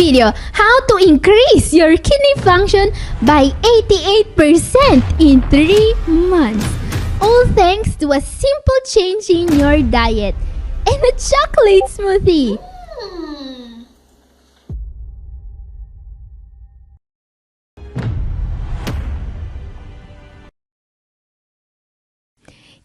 video, how to increase your kidney function by 88% in 3 months. All thanks to a simple change in your diet and a chocolate smoothie.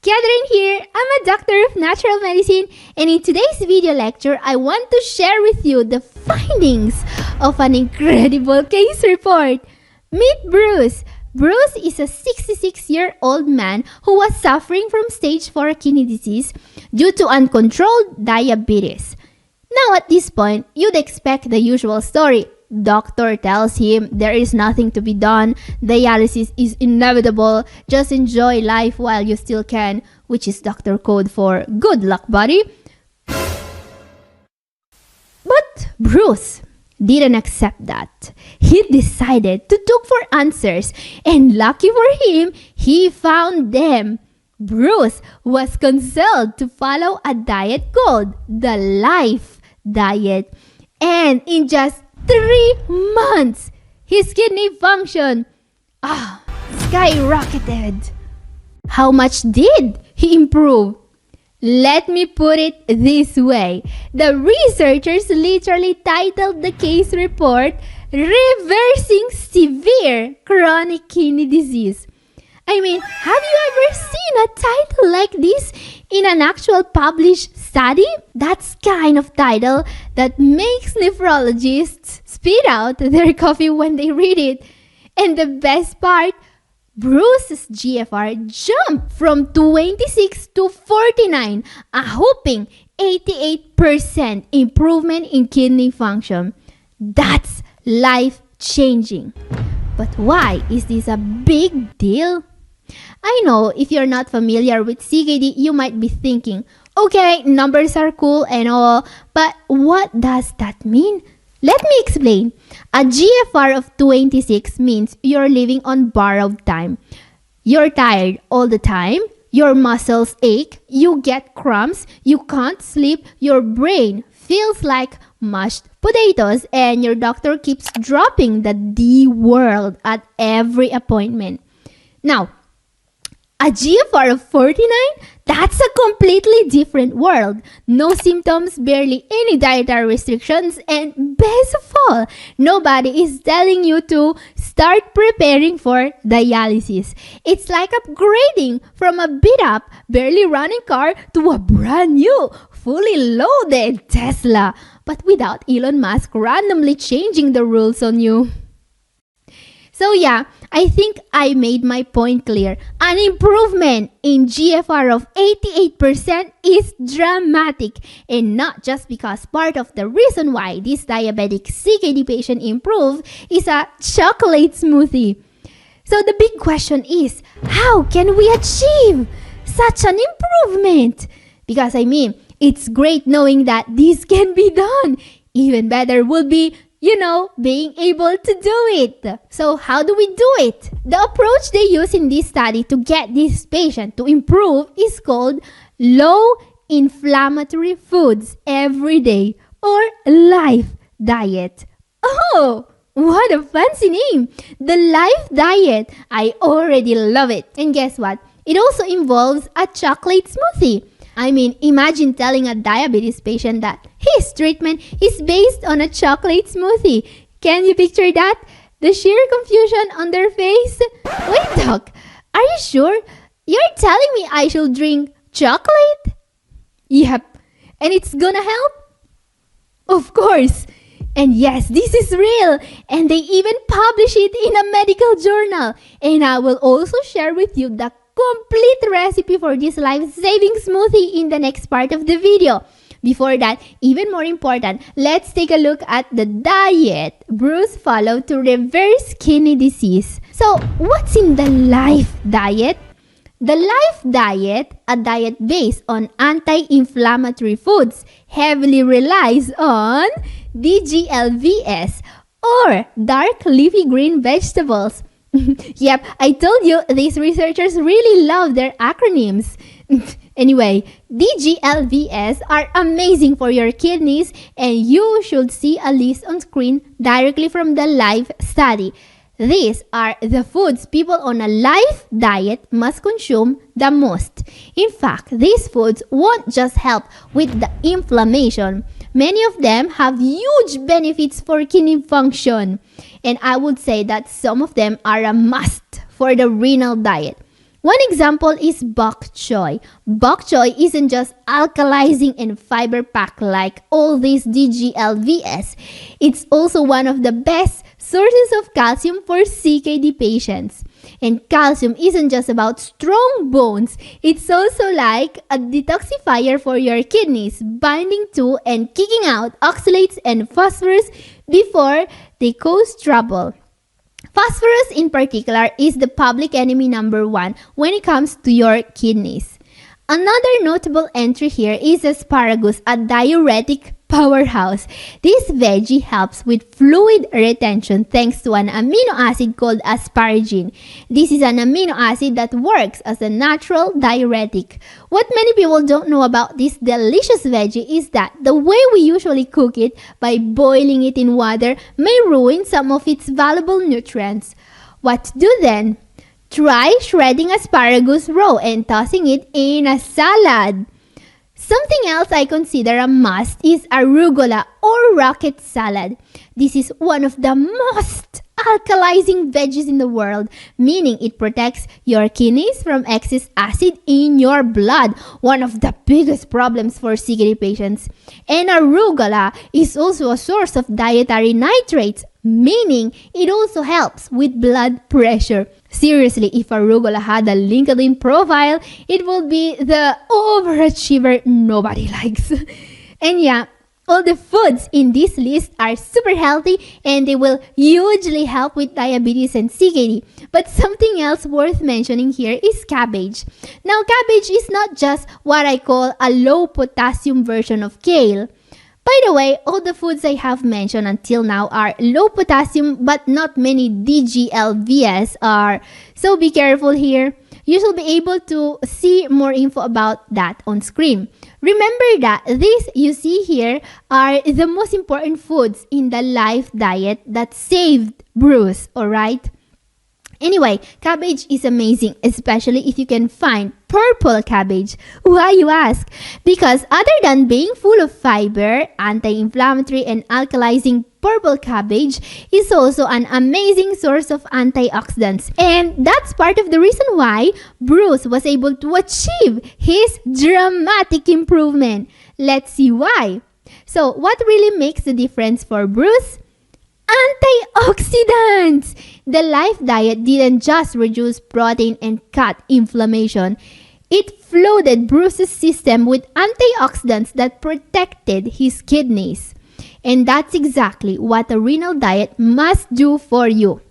Catherine here, I'm a doctor of natural medicine, and in today's video lecture, I want to share with you the findings of an incredible case report. Meet Bruce. Bruce is a 66-year-old man who was suffering from stage 4 kidney disease due to uncontrolled diabetes. Now at this point, you'd expect the usual story. Doctor tells him there is nothing to be done, dialysis is inevitable, just enjoy life while you still can, which is doctor code for good luck, buddy. But Bruce didn't accept that. He decided to look for answers, and lucky for him, he found them. Bruce was counseled to follow a diet called the Life Diet, and in just 3 months, his kidney function skyrocketed. How much did he improve? Let me put it this way. The researchers literally titled the case report, "Reversing Severe Chronic Kidney Disease." I mean, have you ever seen a title like this in an actual published study? That's kind of title that makes nephrologists spit out their coffee when they read it. And the best part, Bruce's GFR jumped from 26 to 49, a whopping 88% improvement in kidney function. That's life-changing. But why is this a big deal? I know if you're not familiar with CKD, you might be thinking, okay, numbers are cool and all, but what does that mean? Let me explain. A GFR of 26 means you're living on borrowed time. You're tired all the time, your muscles ache, you get cramps, you can't sleep, your brain feels like mashed potatoes, and your doctor keeps dropping the D word at every appointment. Now, a GFR of 49? That's a completely different world. No symptoms, barely any dietary restrictions, and best of all, nobody is telling you to start preparing for dialysis. It's like upgrading from a beat-up, barely running car to a brand new, fully loaded Tesla, but without Elon Musk randomly changing the rules on you. So yeah, I think I made my point clear. An improvement in GFR of 88% is dramatic, and not just because part of the reason why this diabetic CKD patient improved is a chocolate smoothie. So the big question is, how can we achieve such an improvement? Because I mean, it's great knowing that this can be done. Even better would be being able to do it. So how do we do it? The approach they use in this study to get this patient to improve is called low inflammatory foods every day, or Life Diet. Oh, what a fancy name! The Life Diet. I already love it. And guess what? It also involves a chocolate smoothie. I mean, imagine telling a diabetes patient that his treatment is based on a chocolate smoothie. Can you picture that? The sheer confusion on their face. Wait, doc, are you sure? You're telling me I should drink chocolate? Yep. And it's gonna help? Of course. And yes, this is real. And they even publish it in a medical journal. And I will also share with you the complete recipe for this life-saving smoothie in the next part of the video. Before that, even more important, let's take a look at the diet Bruce followed to reverse kidney disease. So, what's in the Life Diet? The Life Diet, a diet based on anti-inflammatory foods, heavily relies on DGLVS, or dark leafy green vegetables. Yep, I told you these researchers really love their acronyms. Anyway, DGLVS are amazing for your kidneys, and you should see a list on screen directly from the live study. These are the foods people on a live diet must consume the most. In fact, these foods won't just help with the inflammation. Many of them have huge benefits for kidney function. And I would say that some of them are a must for the renal diet. One example is bok choy. Bok choy isn't just alkalizing and fiber packed like all these DGLVS. It's also one of the best sources of calcium for CKD patients. And calcium isn't just about strong bones. It's also like a detoxifier for your kidneys, binding to and kicking out oxalates and phosphorus before they cause trouble. Phosphorus in particular is the public enemy number one when it comes to your kidneys. Another notable entry here is asparagus, a diuretic powerhouse. This veggie helps with fluid retention thanks to an amino acid called asparagine. This is an amino acid that works as a natural diuretic. What many people don't know about this delicious veggie is that the way we usually cook it, by boiling it in water, may ruin some of its valuable nutrients. What to do then? Try shredding asparagus raw and tossing it in a salad. Something else I consider a must is arugula or rocket salad. This is one of the most alkalizing veggies in the world, meaning it protects your kidneys from excess acid in your blood, one of the biggest problems for CKD patients. And arugula is also a source of dietary nitrates, meaning it also helps with blood pressure. Seriously, if arugula had a LinkedIn profile, it would be the overachiever nobody likes. And yeah, all the foods in this list are super healthy and they will hugely help with diabetes and CKD. But something else worth mentioning here is cabbage. Now, cabbage is not just what I call a low-potassium version of kale. By the way, all the foods I have mentioned until now are low potassium, but not many DGLVS are. So be careful here. You should be able to see more info about that on screen. Remember that these you see here are the most important foods in the life diet that saved Bruce, alright? Anyway, cabbage is amazing, especially if you can find purple cabbage. Why, you ask? Because other than being full of fiber, anti-inflammatory and alkalizing, purple cabbage is also an amazing source of antioxidants. And that's part of the reason why Bruce was able to achieve his dramatic improvement. Let's see why. So, what really makes the difference for Bruce? Antioxidants! The life diet didn't just reduce protein and cut inflammation. It flooded Bruce's system with antioxidants that protected his kidneys. And that's exactly what a renal diet must do for you.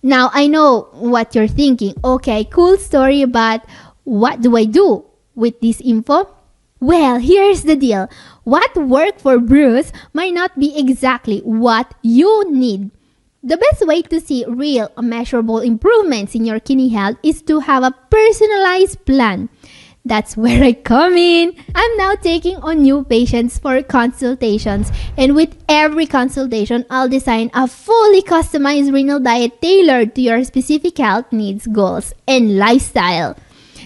Now, I know what you're thinking. Okay, cool story, but what do I do with this info? Well, here's the deal. What worked for Bruce might not be exactly what you need. The best way to see real, measurable improvements in your kidney health is to have a personalized plan. That's where I come in. I'm now taking on new patients for consultations, and with every consultation, I'll design a fully customized renal diet tailored to your specific health needs, goals, and lifestyle.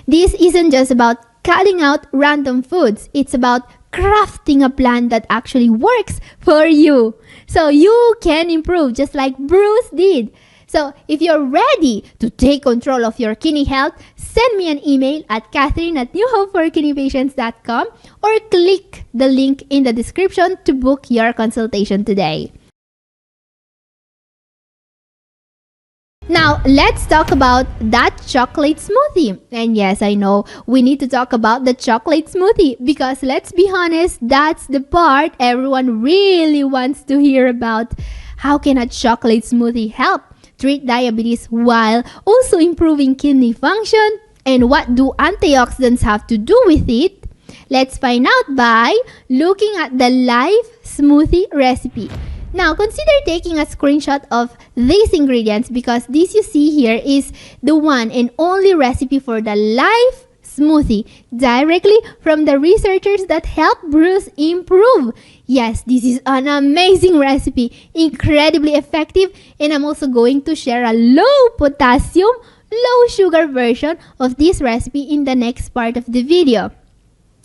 This isn't just about cutting out random foods. It's about crafting a plan that actually works for you, so you can improve just like Bruce did. So if you're ready to take control of your kidney health, send me an email at catherine@newhopeforkidneypatients.com or click the link in the description to book your consultation today. Now, let's talk about that chocolate smoothie. And yes, I know we need to talk about the chocolate smoothie because let's be honest, that's the part everyone really wants to hear about. How can a chocolate smoothie help treat diabetes while also improving kidney function? And what do antioxidants have to do with it? Let's find out by looking at the live smoothie recipe. Now, consider taking a screenshot of these ingredients because this you see here is the one and only recipe for the live smoothie directly from the researchers that helped Bruce improve. Yes, this is an amazing recipe, incredibly effective, and I'm also going to share a low potassium, low sugar version of this recipe in the next part of the video.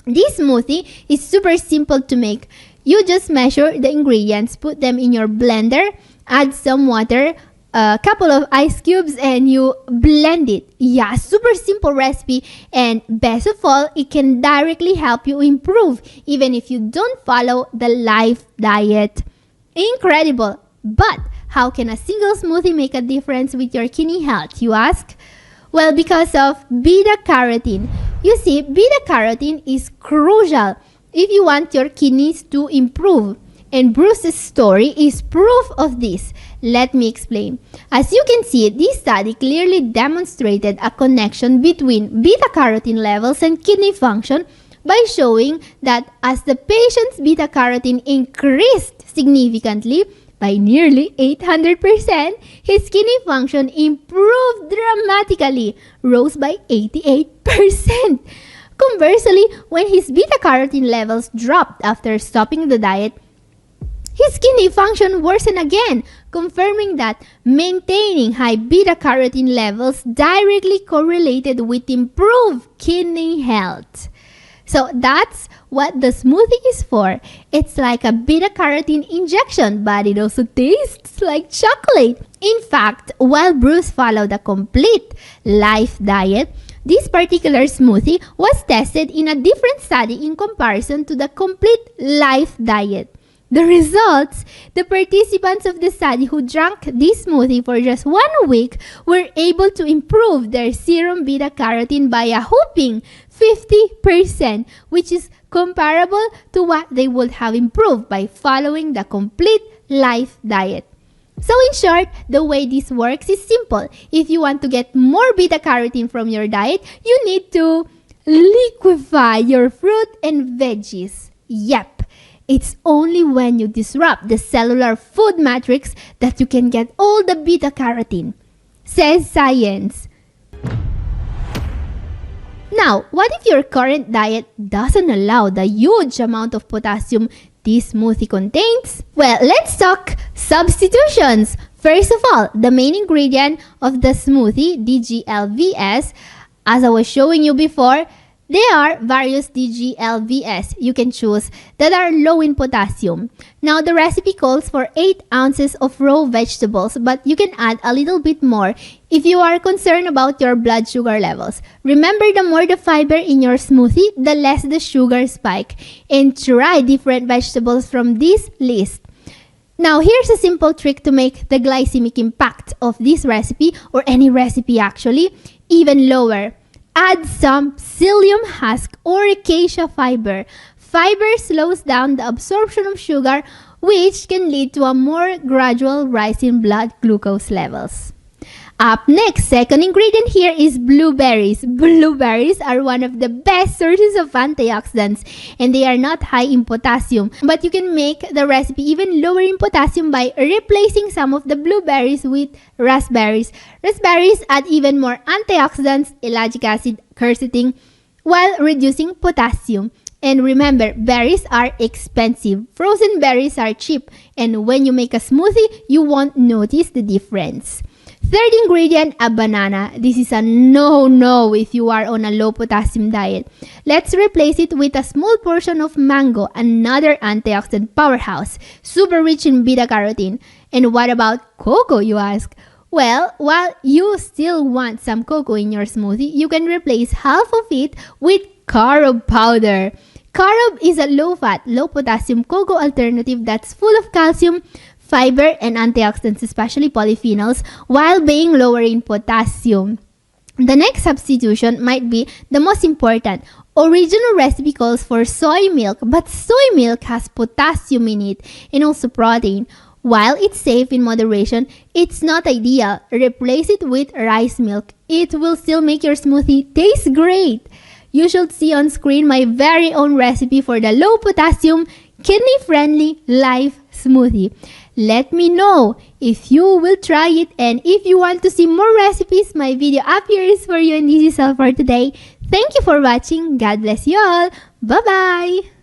This smoothie is super simple to make. You just measure the ingredients, put them in your blender, add some water, a couple of ice cubes, and you blend it. Yeah, super simple recipe, and best of all, it can directly help you improve even if you don't follow the life diet. Incredible! But how can a single smoothie make a difference with your kidney health, you ask? Well, because of beta-carotene. You see, beta-carotene is crucial if you want your kidneys to improve. And Bruce's story is proof of this. Let me explain. As you can see, this study clearly demonstrated a connection between beta-carotene levels and kidney function by showing that as the patient's beta-carotene increased significantly by nearly 800%, his kidney function improved dramatically, rose by 88%. Conversely, when his beta-carotene levels dropped after stopping the diet, his kidney function worsened again, confirming that maintaining high beta-carotene levels directly correlated with improved kidney health. So that's what the smoothie is for. It's like a beta-carotene injection, but it also tastes like chocolate. In fact, while Bruce followed a complete life diet, this particular smoothie was tested in a different study in comparison to the complete life diet. The results, the participants of the study who drank this smoothie for just 1 week were able to improve their serum beta-carotene by a whopping 50%, which is comparable to what they would have improved by following the complete life diet. So in short, the way this works is simple. If you want to get more beta-carotene from your diet, you need to liquefy your fruit and veggies. Yep. It's only when you disrupt the cellular food matrix that you can get all the beta-carotene, says science. Now, what if your current diet doesn't allow the huge amount of potassium this smoothie contains? Well, let's talk substitutions. First of all, the main ingredient of the smoothie, DGLVS, as I was showing you before, there are various DGLVS you can choose that are low in potassium. Now, the recipe calls for 8 ounces of raw vegetables, but you can add a little bit more if you are concerned about your blood sugar levels. Remember, the more the fiber in your smoothie, the less the sugar spike. And try different vegetables from this list. Now, here's a simple trick to make the glycemic impact of this recipe, or any recipe actually, even lower. Add some psyllium husk or acacia fiber. Fiber slows down the absorption of sugar, which can lead to a more gradual rise in blood glucose levels. Up next, second ingredient here is blueberries. Blueberries are one of the best sources of antioxidants, and they are not high in potassium. But you can make the recipe even lower in potassium by replacing some of the blueberries with raspberries. Raspberries add even more antioxidants, ellagic acid, quercetin, while reducing potassium. And remember, berries are expensive. Frozen berries are cheap, and when you make a smoothie, you won't notice the difference. Third ingredient, a banana. This is a no-no if you are on a low potassium diet. Let's replace it with a small portion of mango, another antioxidant powerhouse, super rich in beta-carotene. And what about cocoa, you ask? Well, while you still want some cocoa in your smoothie, you can replace half of it with carob powder. Carob is a low-fat, low-potassium cocoa alternative that's full of calcium, fiber, and antioxidants, especially polyphenols, while being lower in potassium. The next substitution might be the most important. Original recipe calls for soy milk, but soy milk has potassium in it and also protein. While it's safe in moderation, it's not ideal. Replace it with rice milk. It will still make your smoothie taste great. You should see on screen my very own recipe for the low potassium, kidney-friendly life smoothie. Let me know if you will try it, and if you want to see more recipes, my video up here is for you, and this is all for today. Thank you for watching. God bless you all. Bye-bye!